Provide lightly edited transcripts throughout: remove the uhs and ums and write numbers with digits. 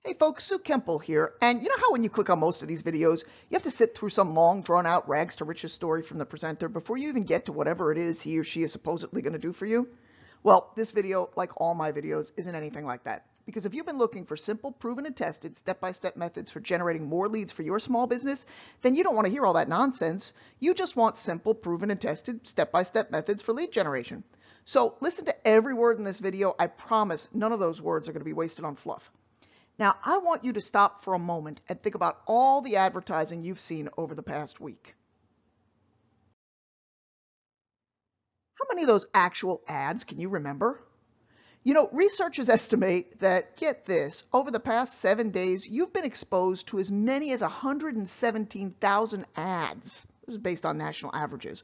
Hey folks, Sue Kemple here, and you know how when you click on most of these videos, you have to sit through some long, drawn-out rags to riches story from the presenter before you even get to whatever it is he or she is supposedly going to do for you? Well, this video, like all my videos, isn't anything like that. Because if you've been looking for simple, proven, and tested step-by-step methods for generating more leads for your small business, then you don't want to hear all that nonsense. You just want simple, proven, and tested step-by-step methods for lead generation. So listen to every word in this video. I promise none of those words are going to be wasted on fluff. Now, I want you to stop for a moment and think about all the advertising you've seen over the past week. How many of those actual ads can you remember? You know, researchers estimate that, get this, over the past 7 days, you've been exposed to as many as 117,000 ads. This is based on national averages.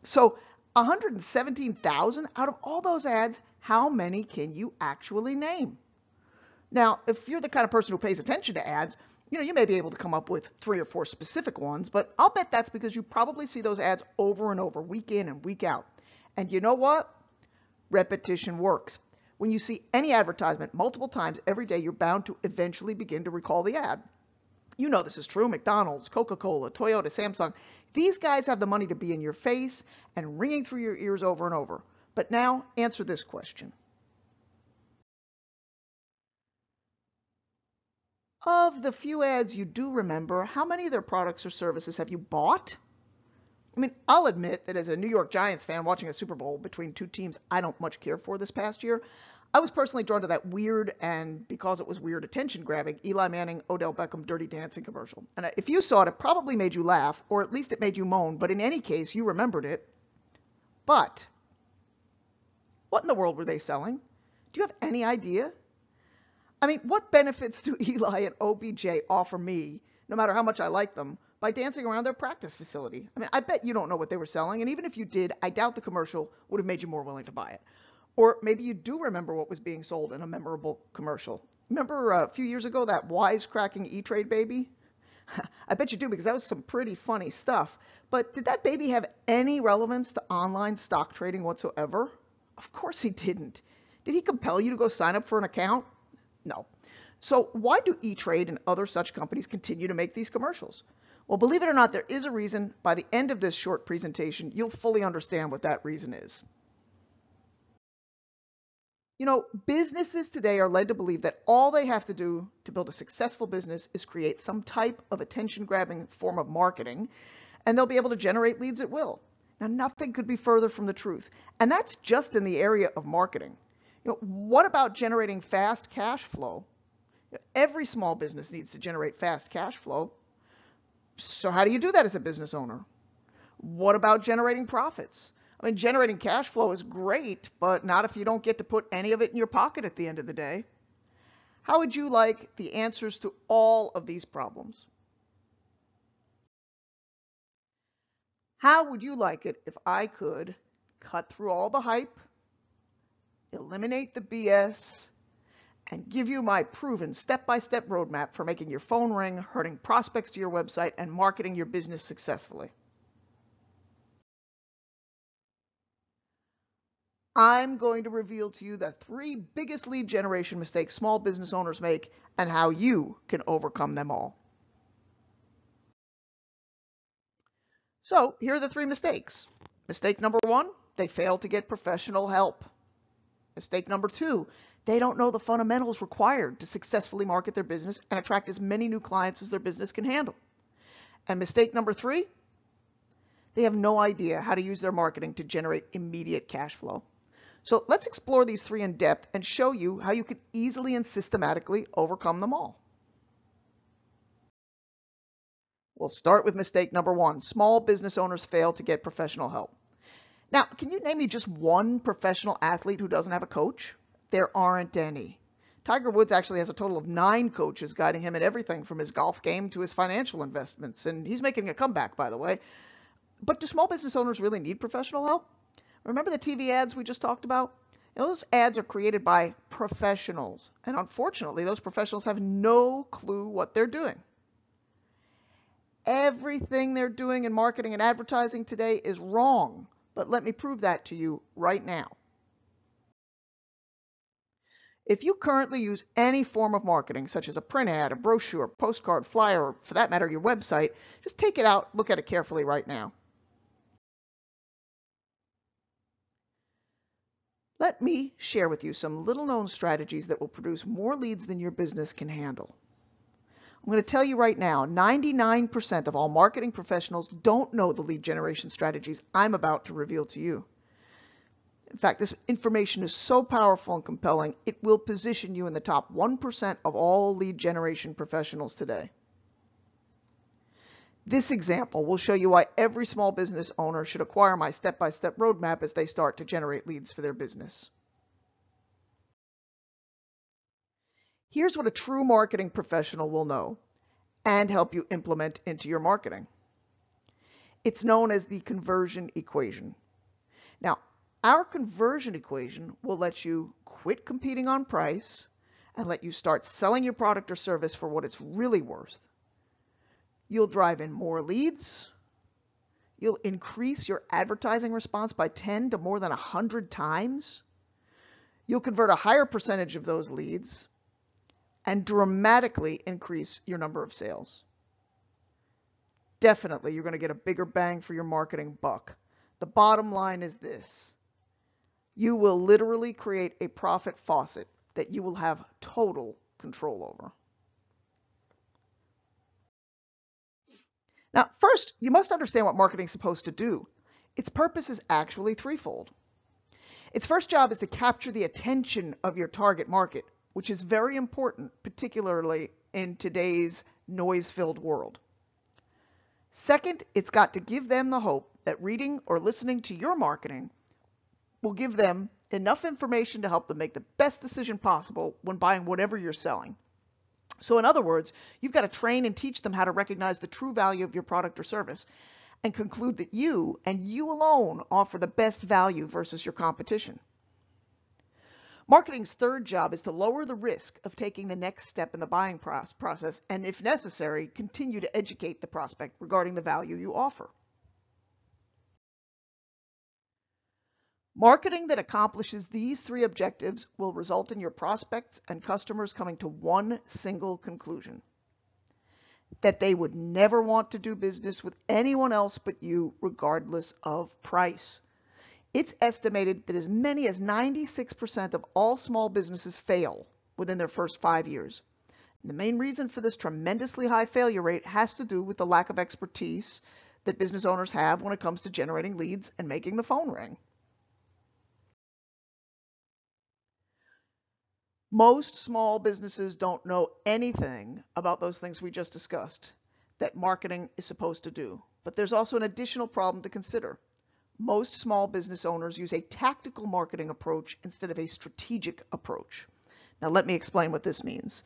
So 117,000 out of all those ads, how many can you actually name? Now, if you're the kind of person who pays attention to ads, you may be able to come up with 3 or 4 specific ones, but I'll bet that's because you probably see those ads over and over, week in and week out. And you know what? Repetition works. When you see any advertisement multiple times every day, you're bound to eventually begin to recall the ad. You know this is true. McDonald's, Coca-Cola, Toyota, Samsung. These guys have the money to be in your face and ringing through your ears over and over. But now, answer this question. Of the few ads you do remember, how many of their products or services have you bought? I mean, I'll admit that as a New York Giants fan watching a Super Bowl between two teams I don't much care for this past year, I was personally drawn to that weird, and because it was weird, attention-grabbing Eli Manning, Odell Beckham Dirty Dancing commercial. And if you saw it, it probably made you laugh, or at least it made you moan, but in any case, you remembered it. But what in the world were they selling? Do you have any idea? I mean, what benefits do Eli and OBJ offer me, no matter how much I like them, by dancing around their practice facility? I mean, I bet you don't know what they were selling, and even if you did, I doubt the commercial would have made you more willing to buy it. Or maybe you do remember what was being sold in a memorable commercial. Remember a few years ago, that wisecracking E-Trade baby? I bet you do, because that was some pretty funny stuff. But did that baby have any relevance to online stock trading whatsoever? Of course he didn't. Did he compel you to go sign up for an account? No. So why do E-Trade and other such companies continue to make these commercials? Well, believe it or not, there is a reason. By the end of this short presentation, you'll fully understand what that reason is. You know, businesses today are led to believe that all they have to do to build a successful business is create some type of attention-grabbing form of marketing, and they'll be able to generate leads at will. Now, nothing could be further from the truth, and that's just in the area of marketing. What about generating fast cash flow? Every small business needs to generate fast cash flow. So how do you do that as a business owner? What about generating profits? I mean, generating cash flow is great, but not if you don't get to put any of it in your pocket at the end of the day. How would you like the answers to all of these problems? How would you like it if I could cut through all the hype, eliminate the BS, and give you my proven step-by-step roadmap for making your phone ring, herding prospects to your website, and marketing your business successfully? I'm going to reveal to you the 3 biggest lead generation mistakes small business owners make and how you can overcome them all. So here are the 3 mistakes. Mistake number 1, they fail to get professional help. Mistake number 2, they don't know the fundamentals required to successfully market their business and attract as many new clients as their business can handle. And mistake number 3, they have no idea how to use their marketing to generate immediate cash flow. So let's explore these 3 in depth and show you how you can easily and systematically overcome them all. We'll start with mistake number 1. Small business owners fail to get professional help. Now, can you name me just one professional athlete who doesn't have a coach? There aren't any. Tiger Woods actually has a total of 9 coaches guiding him in everything from his golf game to his financial investments, and he's making a comeback, by the way. But do small business owners really need professional help? Remember the TV ads we just talked about? Those ads are created by professionals, and unfortunately, those professionals have no clue what they're doing. Everything they're doing in marketing and advertising today is wrong, but let me prove that to you right now. If you currently use any form of marketing, such as a print ad, a brochure, postcard, flyer, or for that matter, your website, just take it out, look at it carefully right now. Let me share with you some little-known strategies that will produce more leads than your business can handle. I'm going to tell you right now, 99% of all marketing professionals don't know the lead generation strategies I'm about to reveal to you. In fact, this information is so powerful and compelling, it will position you in the top 1% of all lead generation professionals today. This example will show you why every small business owner should acquire my step-by-step roadmap as they start to generate leads for their business. Here's what a true marketing professional will know and help you implement into your marketing. It's known as the conversion equation. Now, our conversion equation will let you quit competing on price and let you start selling your product or service for what it's really worth. You'll drive in more leads. You'll increase your advertising response by 10 to more than 100 times. You'll convert a higher percentage of those leads and dramatically increase your number of sales. Definitely, you're going to get a bigger bang for your marketing buck. The bottom line is this. You will literally create a profit faucet that you will have total control over. Now, first, you must understand what marketing is supposed to do. Its purpose is actually threefold. Its first job is to capture the attention of your target market, which is very important, particularly in today's noise-filled world. Second, it's got to give them the hope that reading or listening to your marketing will give them enough information to help them make the best decision possible when buying whatever you're selling. So in other words, you've got to train and teach them how to recognize the true value of your product or service and conclude that you and you alone offer the best value versus your competition. Marketing's third job is to lower the risk of taking the next step in the buying process and, if necessary, continue to educate the prospect regarding the value you offer. Marketing that accomplishes these three objectives will result in your prospects and customers coming to one single conclusion: that they would never want to do business with anyone else but you, regardless of price. It's estimated that as many as 96% of all small businesses fail within their first 5 years. And the main reason for this tremendously high failure rate has to do with the lack of expertise that business owners have when it comes to generating leads and making the phone ring. Most small businesses don't know anything about those things we just discussed that marketing is supposed to do. But there's also an additional problem to consider. Most small business owners use a tactical marketing approach instead of a strategic approach. Now, let me explain what this means.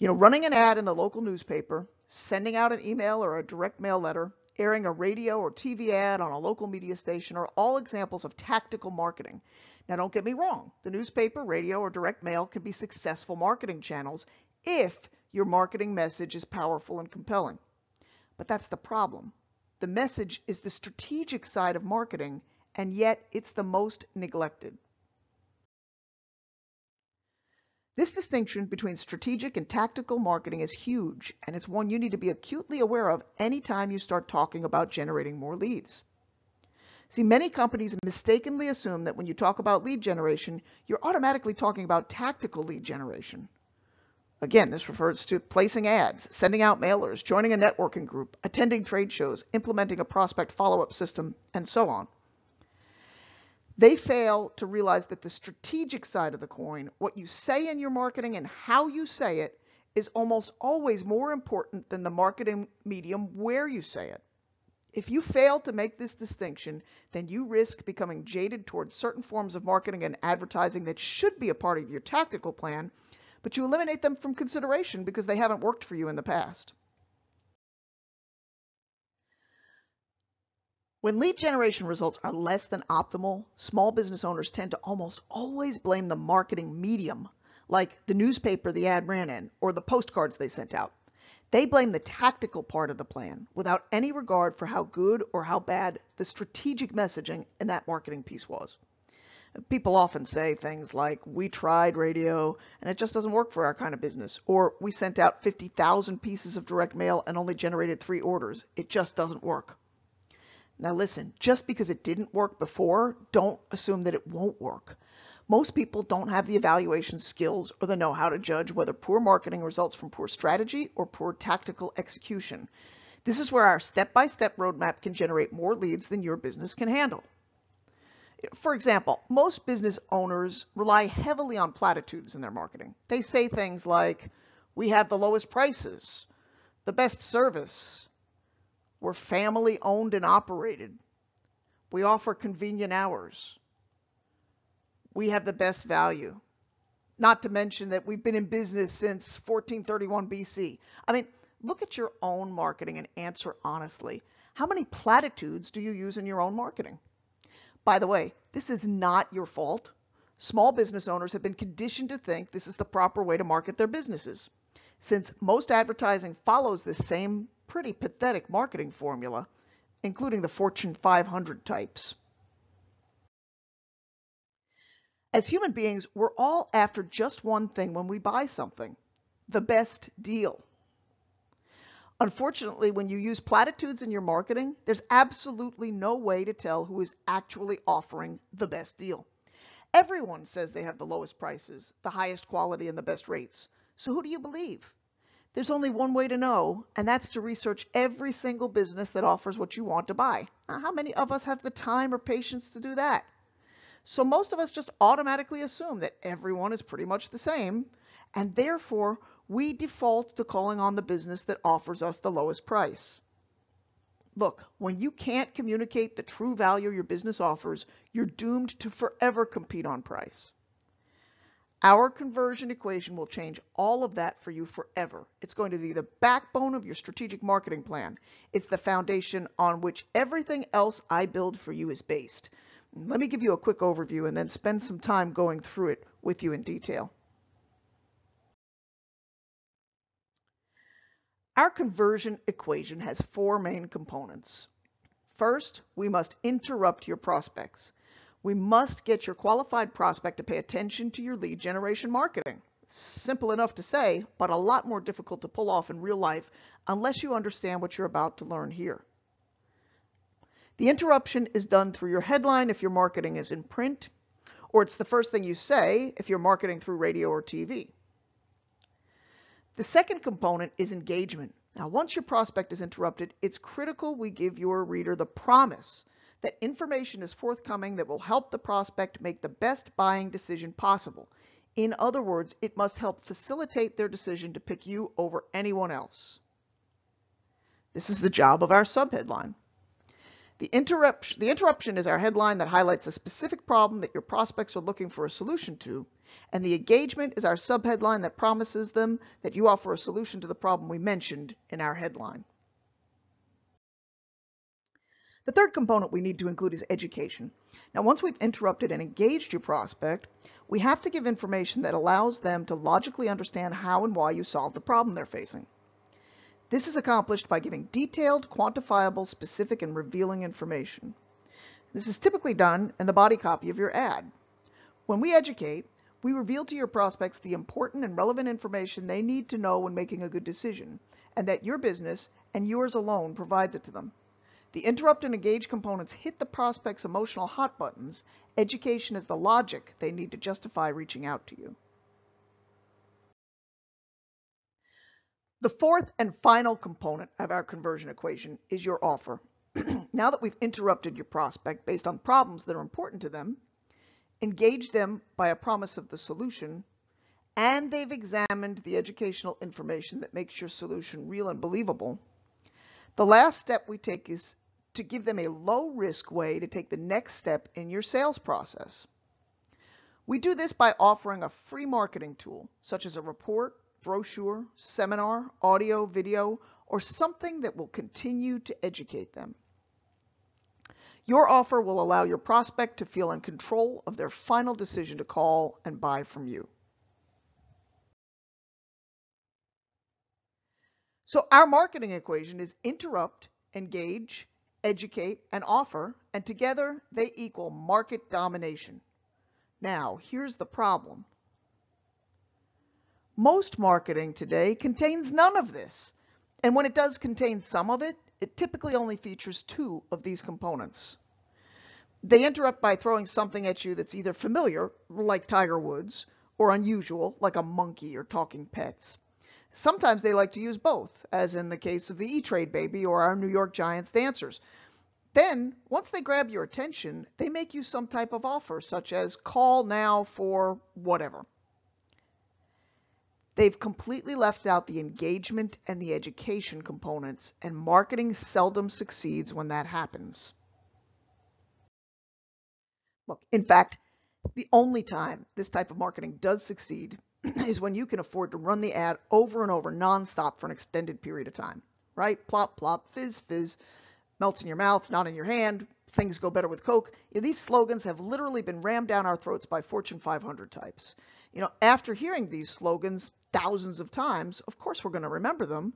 Running an ad in the local newspaper, sending out an email or a direct mail letter, airing a radio or TV ad on a local media station are all examples of tactical marketing. Now, don't get me wrong. The newspaper, radio, or direct mail can be successful marketing channels if your marketing message is powerful and compelling. But that's the problem. The message is the strategic side of marketing, and yet it's the most neglected. This distinction between strategic and tactical marketing is huge, and it's one you need to be acutely aware of anytime you start talking about generating more leads. See, many companies mistakenly assume that when you talk about lead generation, you're automatically talking about tactical lead generation. Again, this refers to placing ads, sending out mailers, joining a networking group, attending trade shows, implementing a prospect follow-up system, and so on. They fail to realize that the strategic side of the coin, what you say in your marketing and how you say it, is almost always more important than the marketing medium where you say it. If you fail to make this distinction, then you risk becoming jaded towards certain forms of marketing and advertising that should be a part of your tactical plan, but you eliminate them from consideration because they haven't worked for you in the past. When lead generation results are less than optimal, small business owners tend to almost always blame the marketing medium, like the newspaper the ad ran in or the postcards they sent out. They blame the tactical part of the plan without any regard for how good or how bad the strategic messaging in that marketing piece was. People often say things like, we tried radio and it just doesn't work for our kind of business, or we sent out 50,000 pieces of direct mail and only generated 3 orders. It just doesn't work. Now listen, just because it didn't work before, don't assume that it won't work. Most people don't have the evaluation skills or the know-how to judge whether poor marketing results from poor strategy or poor tactical execution. This is where our step-by-step roadmap can generate more leads than your business can handle. For example, most business owners rely heavily on platitudes in their marketing. They say things like, we have the lowest prices, the best service, we're family owned and operated, we offer convenient hours, we have the best value. Not to mention that we've been in business since 1431 BC. I mean, look at your own marketing and answer honestly. How many platitudes do you use in your own marketing? By the way, this is not your fault. Small business owners have been conditioned to think this is the proper way to market their businesses. Since most advertising follows this same pretty pathetic marketing formula, including the Fortune 500 types. As human beings, we're all after just one thing when we buy something: the best deal. Unfortunately, when you use platitudes in your marketing, there's absolutely no way to tell who is actually offering the best deal. Everyone says they have the lowest prices, the highest quality, and the best rates. So who do you believe? There's only one way to know, and that's to research every single business that offers what you want to buy. Now, how many of us have the time or patience to do that? So most of us just automatically assume that everyone is pretty much the same, and therefore we default to calling on the business that offers us the lowest price. Look, when you can't communicate the true value your business offers, you're doomed to forever compete on price. Our conversion equation will change all of that for you forever. It's going to be the backbone of your strategic marketing plan. It's the foundation on which everything else I build for you is based. Let me give you a quick overview and then spend some time going through it with you in detail. Our conversion equation has 4 main components. First, we must interrupt your prospects. We must get your qualified prospect to pay attention to your lead generation marketing. It's simple enough to say, but a lot more difficult to pull off in real life unless you understand what you're about to learn here. The interruption is done through your headline if your marketing is in print, or it's the first thing you say if you're marketing through radio or TV. The second component is engagement. Now, once your prospect is interrupted, it's critical we give your reader the promise that information is forthcoming that will help the prospect make the best buying decision possible. In other words, it must help facilitate their decision to pick you over anyone else. This is the job of our subheadline. The interruption is our headline that highlights a specific problem that your prospects are looking for a solution to, and the engagement is our subheadline that promises them that you offer a solution to the problem we mentioned in our headline. The third component we need to include is education. Now, once we've interrupted and engaged your prospect, we have to give information that allows them to logically understand how and why you solve the problem they're facing. This is accomplished by giving detailed, quantifiable, specific, and revealing information. This is typically done in the body copy of your ad. When we educate, we reveal to your prospects the important and relevant information they need to know when making a good decision, and that your business, and yours alone, provides it to them. The interrupt and engage components hit the prospect's emotional hot buttons. Education is the logic they need to justify reaching out to you. The fourth and final component of our conversion equation is your offer. Now that we've interrupted your prospect based on problems that are important to them, engaged them by a promise of the solution, and they've examined the educational information that makes your solution real and believable, the last step we take is to give them a low-risk way to take the next step in your sales process. We do this by offering a free marketing tool, such as a report, brochure, seminar, audio, video, or something that will continue to educate them. Your offer will allow your prospect to feel in control of their final decision to call and buy from you. So our marketing equation is interrupt, engage, educate, and offer, and together they equal market domination. Now, here's the problem. Most marketing today contains none of this. And when it does contain some of it, it typically only features two of these components. They interrupt by throwing something at you that's either familiar, like Tiger Woods, or unusual, like a monkey or talking pets. Sometimes they like to use both, as in the case of the E-Trade Baby or our New York Giants dancers. Then, once they grab your attention, they make you some type of offer, such as call now for whatever. They've completely left out the engagement and the education components, and marketing seldom succeeds when that happens. Look, in fact, the only time this type of marketing does succeed is when you can afford to run the ad over and over nonstop for an extended period of time, right? Plop, plop, fizz, fizz, melts in your mouth, not in your hand, things go better with Coke. These slogans have literally been rammed down our throats by Fortune 500 types. After hearing these slogans thousands of times, of course we're going to remember them.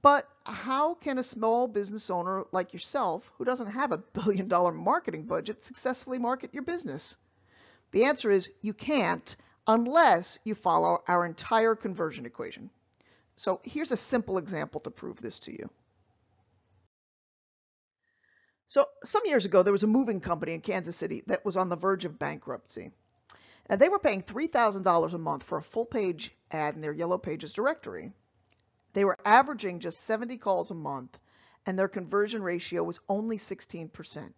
But how can a small business owner like yourself, who doesn't have $1 billion marketing budget, successfully market your business? The answer is you can't unless you follow our entire conversion equation. So here's a simple example to prove this to you. So some years ago, there was a moving company in Kansas City that was on the verge of bankruptcy. And they were paying $3,000 a month for a full-page ad in their Yellow Pages directory. They were averaging just 70 calls a month, and their conversion ratio was only 16%.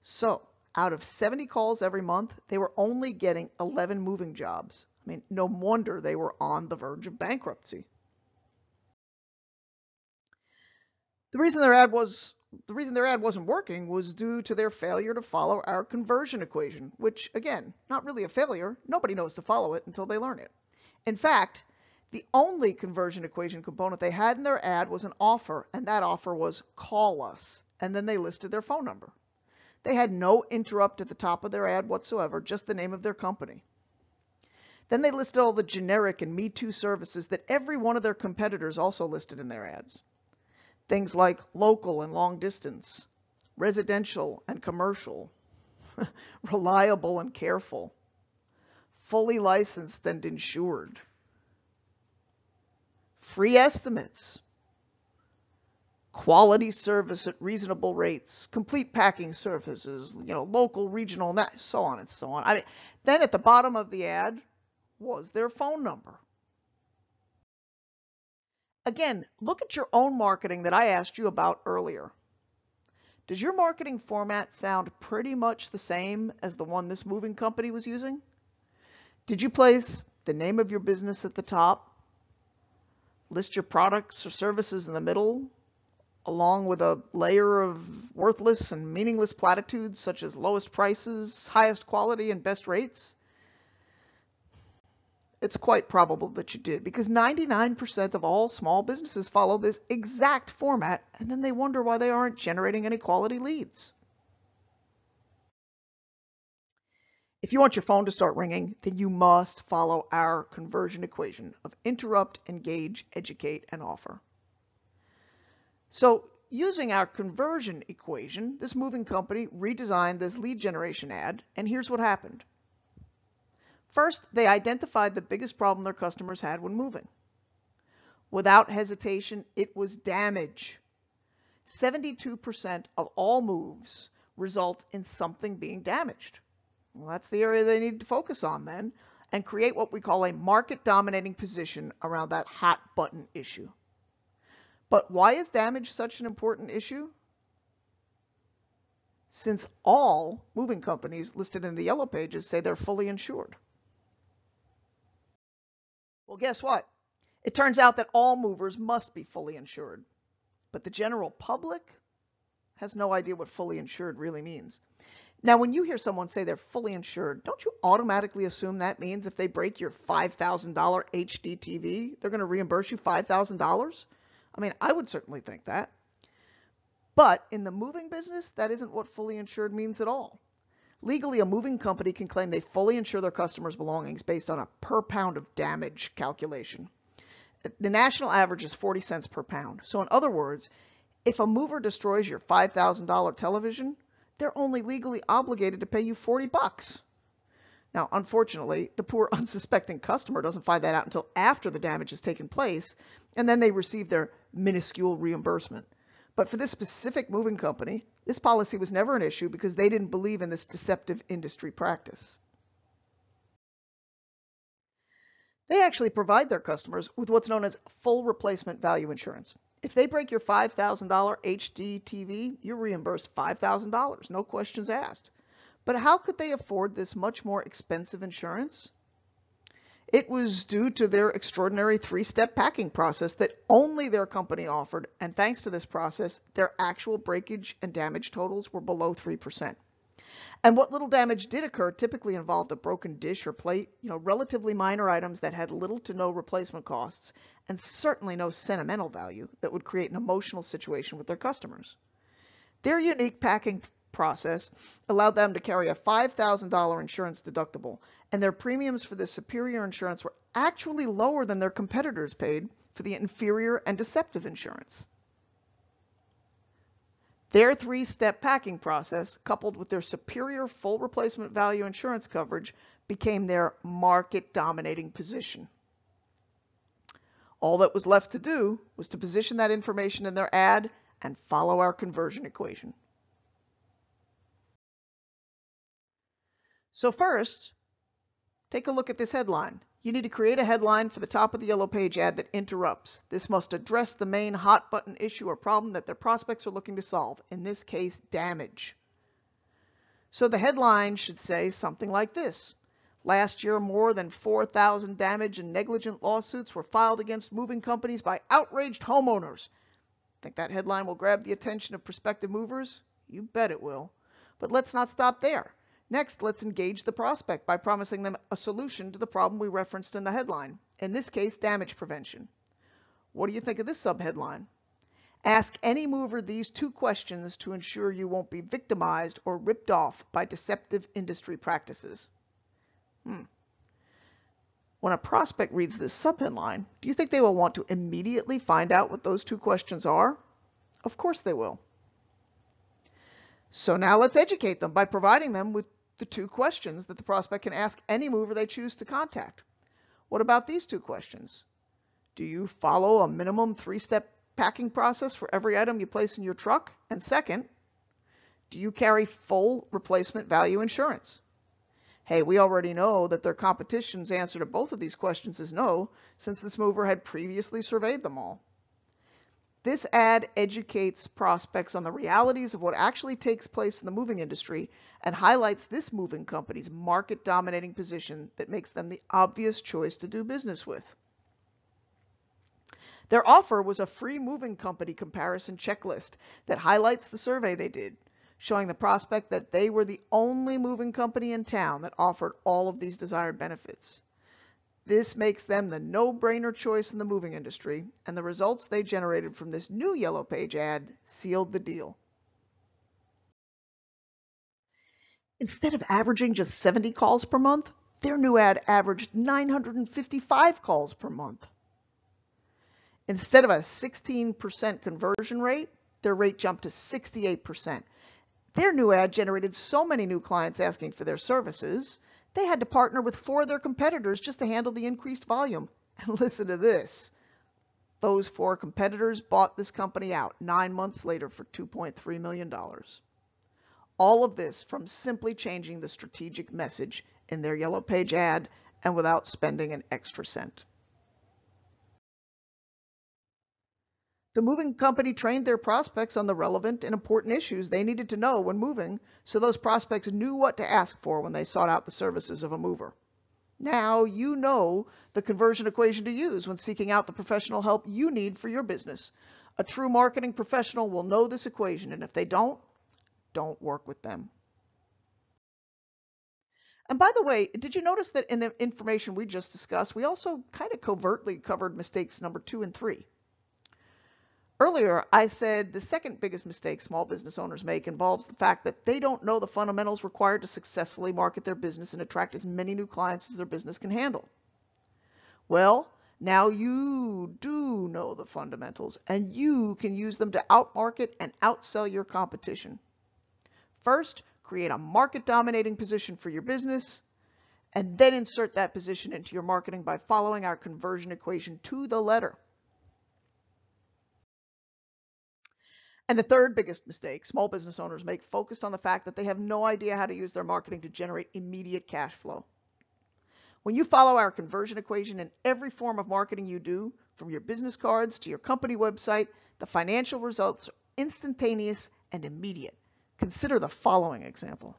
So out of 70 calls every month, they were only getting 11 moving jobs. No wonder they were on the verge of bankruptcy. The reason their ad wasn't working was due to their failure to follow our conversion equation, which, again, not really a failure. Nobody knows to follow it until they learn it. In fact, the only conversion equation component they had in their ad was an offer, and that offer was call us, and then they listed their phone number. They had no interrupt at the top of their ad whatsoever, just the name of their company. Then they listed all the generic and Me Too services that every one of their competitors also listed in their ads. Things like local and long distance, residential and commercial, reliable and careful, fully licensed and insured, free estimates, quality service at reasonable rates, complete packing services, local, regional, so on and so on. Then at the bottom of the ad was their phone number. Again, look at your own marketing that I asked you about earlier. Does your marketing format sound pretty much the same as the one this moving company was using? Did you place the name of your business at the top, list your products or services in the middle, along with a layer of worthless and meaningless platitudes such as lowest prices, highest quality, and best rates? It's quite probable that you did, because 99% of all small businesses follow this exact format, and then they wonder why they aren't generating any quality leads. If you want your phone to start ringing, then you must follow our conversion equation of interrupt, engage, educate, and offer. So using our conversion equation, this moving company redesigned this lead generation ad, and here's what happened. First, they identified the biggest problem their customers had when moving. Without hesitation, it was damage. 72% of all moves result in something being damaged. Well, that's the area they need to focus on then, and create what we call a market-dominating position around that hot button issue. But why is damage such an important issue? Since all moving companies listed in the Yellow Pages say they're fully insured. Well, guess what? It turns out that all movers must be fully insured, but the general public has no idea what fully insured really means. Now, when you hear someone say they're fully insured, don't you automatically assume that means if they break your $5,000 HD TV, they're going to reimburse you $5,000? I would certainly think that. But in the moving business, that isn't what fully insured means at all. Legally, a moving company can claim they fully insure their customers' belongings based on a per pound of damage calculation. The national average is 40 cents per pound. So in other words, if a mover destroys your $5,000 television, they're only legally obligated to pay you $40. Now, unfortunately, the poor unsuspecting customer doesn't find that out until after the damage has taken place, and then they receive their minuscule reimbursement. But for this specific moving company, this policy was never an issue because they didn't believe in this deceptive industry practice. They actually provide their customers with what's known as full replacement value insurance. If they break your $5,000 HD TV, you're reimbursed $5,000, no questions asked. But how could they afford this much more expensive insurance? It was due to their extraordinary three-step packing process that only their company offered, and thanks to this process, their actual breakage and damage totals were below 3%. And what little damage did occur typically involved a broken dish or plate, relatively minor items that had little to no replacement costs, and certainly no sentimental value that would create an emotional situation with their customers. Their unique packing process allowed them to carry a $5,000 insurance deductible, and their premiums for this superior insurance were actually lower than their competitors paid for the inferior and deceptive insurance. Their three-step packing process, coupled with their superior full replacement value insurance coverage, became their market-dominating position. All that was left to do was to position that information in their ad and follow our conversion equation. So first, take a look at this headline. You need to create a headline for the top of the yellow page ad that interrupts. This must address the main hot button issue or problem that their prospects are looking to solve, in this case, damage. So the headline should say something like this. Last year, more than 4,000 damage and negligent lawsuits were filed against moving companies by outraged homeowners. Think that headline will grab the attention of prospective movers? You bet it will. But let's not stop there. Next, let's engage the prospect by promising them a solution to the problem we referenced in the headline, in this case, damage prevention. What do you think of this subheadline? Ask any mover these two questions to ensure you won't be victimized or ripped off by deceptive industry practices. When a prospect reads this subheadline, do you think they will want to immediately find out what those two questions are? Of course they will. So now let's educate them by providing them with the two questions that the prospect can ask any mover they choose to contact. What about these two questions? Do you follow a minimum three-step packing process for every item you place in your truck? And second, do you carry full replacement value insurance? Hey, we already know that their competition's answer to both of these questions is no, since this mover had previously surveyed them all. This ad educates prospects on the realities of what actually takes place in the moving industry and highlights this moving company's market-dominating position that makes them the obvious choice to do business with. Their offer was a free moving company comparison checklist that highlights the survey they did, showing the prospect that they were the only moving company in town that offered all of these desired benefits. This makes them the no-brainer choice in the moving industry, and the results they generated from this new yellow page ad sealed the deal. Instead of averaging just 70 calls per month, their new ad averaged 955 calls per month. Instead of a 16% conversion rate, their rate jumped to 68%. Their new ad generated so many new clients asking for their services, they had to partner with 4 of their competitors just to handle the increased volume. And listen to this. Those 4 competitors bought this company out 9 months later for $2.3 million. All of this from simply changing the strategic message in their yellow page ad and without spending an extra cent. The moving company trained their prospects on the relevant and important issues they needed to know when moving, so those prospects knew what to ask for when they sought out the services of a mover. Now you know the conversion equation to use when seeking out the professional help you need for your business. A true marketing professional will know this equation, and if they don't work with them. And by the way, did you notice that in the information we just discussed, we also kind of covertly covered mistakes number 2 and 3? Earlier, I said the second biggest mistake small business owners make involves the fact that they don't know the fundamentals required to successfully market their business and attract as many new clients as their business can handle. Well, now you do know the fundamentals, and you can use them to outmarket and outsell your competition. First, create a market-dominating position for your business, and then insert that position into your marketing by following our conversion equation to the letter. And the third biggest mistake small business owners make focused on the fact that they have no idea how to use their marketing to generate immediate cash flow. When you follow our conversion equation in every form of marketing you do, from your business cards to your company website, the financial results are instantaneous and immediate. Consider the following example.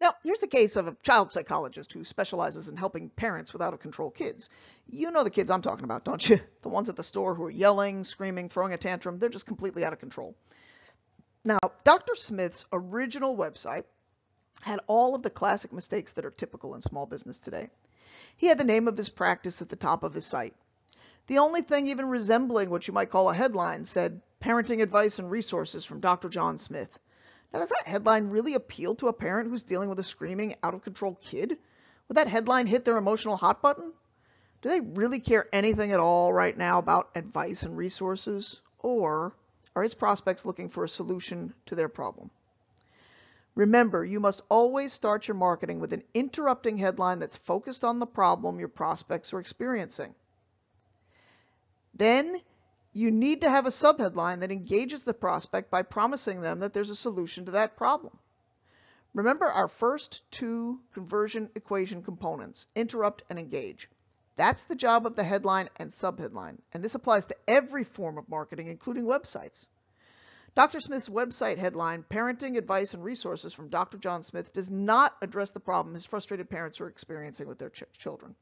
Now, here's the case of a child psychologist who specializes in helping parents with out-of-control kids. You know the kids I'm talking about, don't you? The ones at the store who are yelling, screaming, throwing a tantrum. They're just completely out of control. Now, Dr. Smith's original website had all of the classic mistakes that are typical in small business today. He had the name of his practice at the top of his site. The only thing even resembling what you might call a headline said, "Parenting Advice and Resources from Dr. John Smith." Now, does that headline really appeal to a parent who's dealing with a screaming, out-of-control kid? Would that headline hit their emotional hot button? Do they really care anything at all right now about advice and resources? Or are his prospects looking for a solution to their problem? Remember, you must always start your marketing with an interrupting headline that's focused on the problem your prospects are experiencing. Then, you need to have a subheadline that engages the prospect by promising them that there's a solution to that problem. Remember our first two conversion equation components, interrupt and engage. That's the job of the headline and subheadline, and this applies to every form of marketing, including websites. Dr. Smith's website headline, "Parenting Advice and Resources from Dr. John Smith," does not address the problem his frustrated parents are experiencing with their children.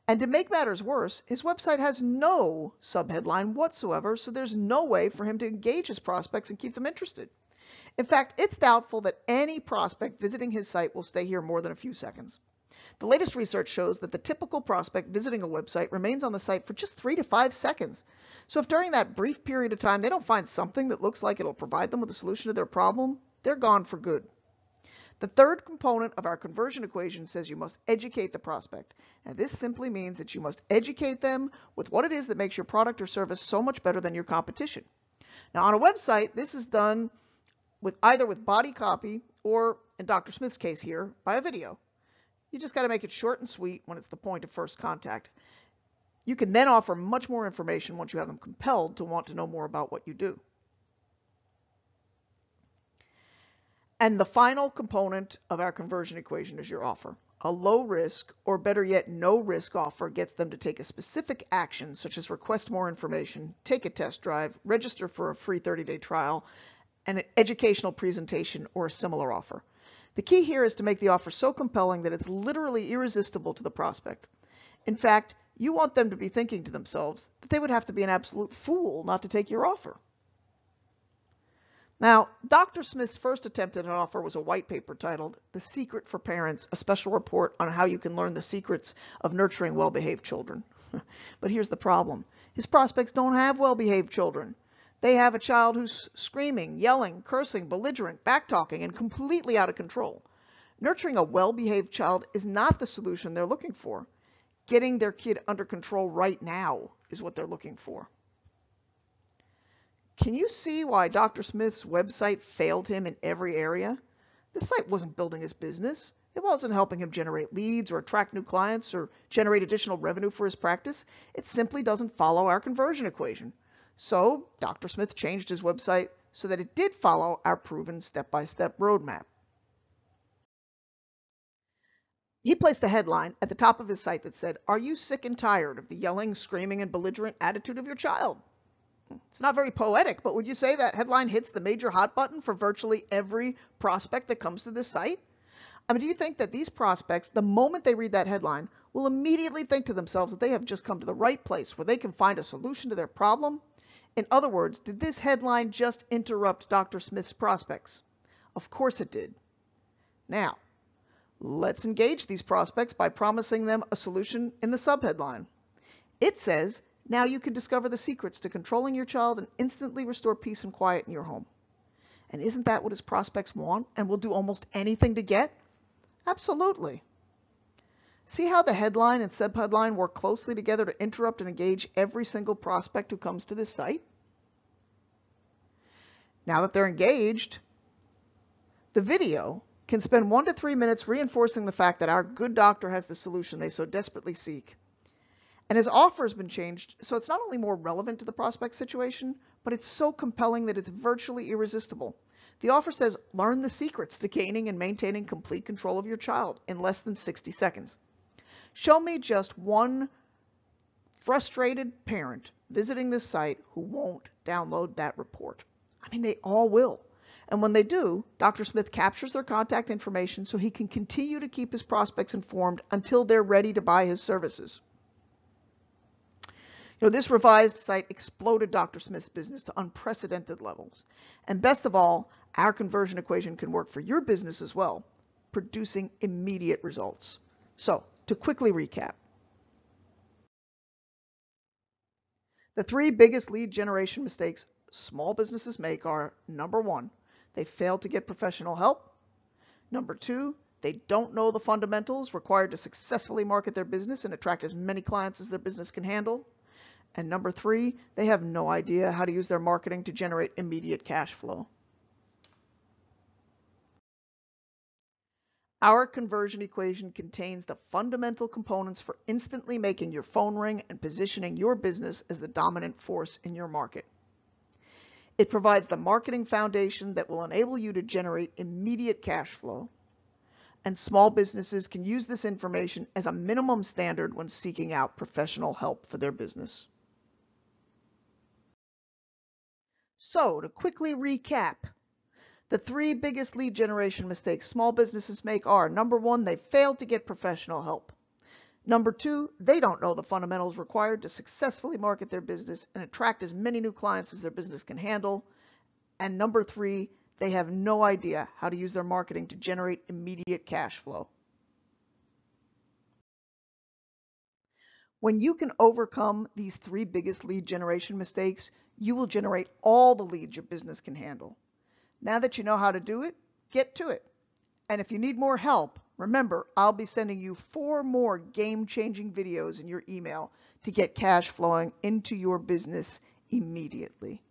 And to make matters worse, his website has no subheadline whatsoever, so there's no way for him to engage his prospects and keep them interested. In fact, it's doubtful that any prospect visiting his site will stay here more than a few seconds. The latest research shows that the typical prospect visiting a website remains on the site for just 3 to 5 seconds. So if during that brief period of time they don't find something that looks like it'll provide them with a solution to their problem, they're gone for good. The third component of our conversion equation says you must educate the prospect. And this simply means that you must educate them with what it is that makes your product or service so much better than your competition. Now, on a website, this is done either with body copy or, in Dr. Smith's case here, by a video. You just got to make it short and sweet when it's the point of first contact. You can then offer much more information once you have them compelled to want to know more about what you do. And the final component of our conversion equation is your offer. A low risk, or better yet, no risk offer gets them to take a specific action, such as request more information, take a test drive, register for a free 30-day trial, an educational presentation, or a similar offer. The key here is to make the offer so compelling that it's literally irresistible to the prospect. In fact, you want them to be thinking to themselves that they would have to be an absolute fool not to take your offer. Now, Dr. Smith's first attempt at an offer was a white paper titled "The Secret for Parents, a Special Report on How You Can Learn the Secrets of Nurturing Well-Behaved Children." But here's the problem. His prospects don't have well-behaved children. They have a child who's screaming, yelling, cursing, belligerent, backtalking, and completely out of control. Nurturing a well-behaved child is not the solution they're looking for. Getting their kid under control right now is what they're looking for. Can you see why Dr. Smith's website failed him in every area? This site wasn't building his business. It wasn't helping him generate leads or attract new clients or generate additional revenue for his practice. It simply doesn't follow our conversion equation. So Dr. Smith changed his website so that it did follow our proven step-by-step roadmap. He placed a headline at the top of his site that said, "Are you sick and tired of the yelling, screaming, and belligerent attitude of your child?" It's not very poetic, but would you say that headline hits the major hot button for virtually every prospect that comes to this site? I mean, do you think that these prospects, the moment they read that headline, will immediately think to themselves that they have just come to the right place where they can find a solution to their problem? In other words, did this headline just interrupt Dr. Smith's prospects? Of course it did. Now, let's engage these prospects by promising them a solution in the subheadline. It says, "Now you can discover the secrets to controlling your child and instantly restore peace and quiet in your home." And isn't that what his prospects want and will do almost anything to get? Absolutely. See how the headline and subheadline work closely together to interrupt and engage every single prospect who comes to this site? Now that they're engaged, the video can spend 1 to 3 minutes reinforcing the fact that our good doctor has the solution they so desperately seek. And his offer has been changed, so it's not only more relevant to the prospect situation, but it's so compelling that it's virtually irresistible. The offer says, learn the secrets to gaining and maintaining complete control of your child in less than 60 seconds. Show me just one frustrated parent visiting this site who won't download that report. I mean, they all will. And when they do, Dr. Smith captures their contact information so he can continue to keep his prospects informed until they're ready to buy his services. This revised site exploded Dr. Smith's business to unprecedented levels. And best of all, our conversion equation can work for your business as well, producing immediate results. So, to quickly recap, the 3 biggest lead generation mistakes small businesses make are: number 1, they fail to get professional help. Number 2, they don't know the fundamentals required to successfully market their business and attract as many clients as their business can handle. And number 3, they have no idea how to use their marketing to generate immediate cash flow. Our conversion equation contains the fundamental components for instantly making your phone ring and positioning your business as the dominant force in your market. It provides the marketing foundation that will enable you to generate immediate cash flow. And small businesses can use this information as a minimum standard when seeking out professional help for their business. So, to quickly recap, the 3 biggest lead generation mistakes small businesses make are: number 1, they fail to get professional help. Number 2, they don't know the fundamentals required to successfully market their business and attract as many new clients as their business can handle. And number 3, they have no idea how to use their marketing to generate immediate cash flow. When you can overcome these 3 biggest lead generation mistakes, you will generate all the leads your business can handle. Now that you know how to do it, get to it. And if you need more help, remember, I'll be sending you 4 more game-changing videos in your email to get cash flowing into your business immediately.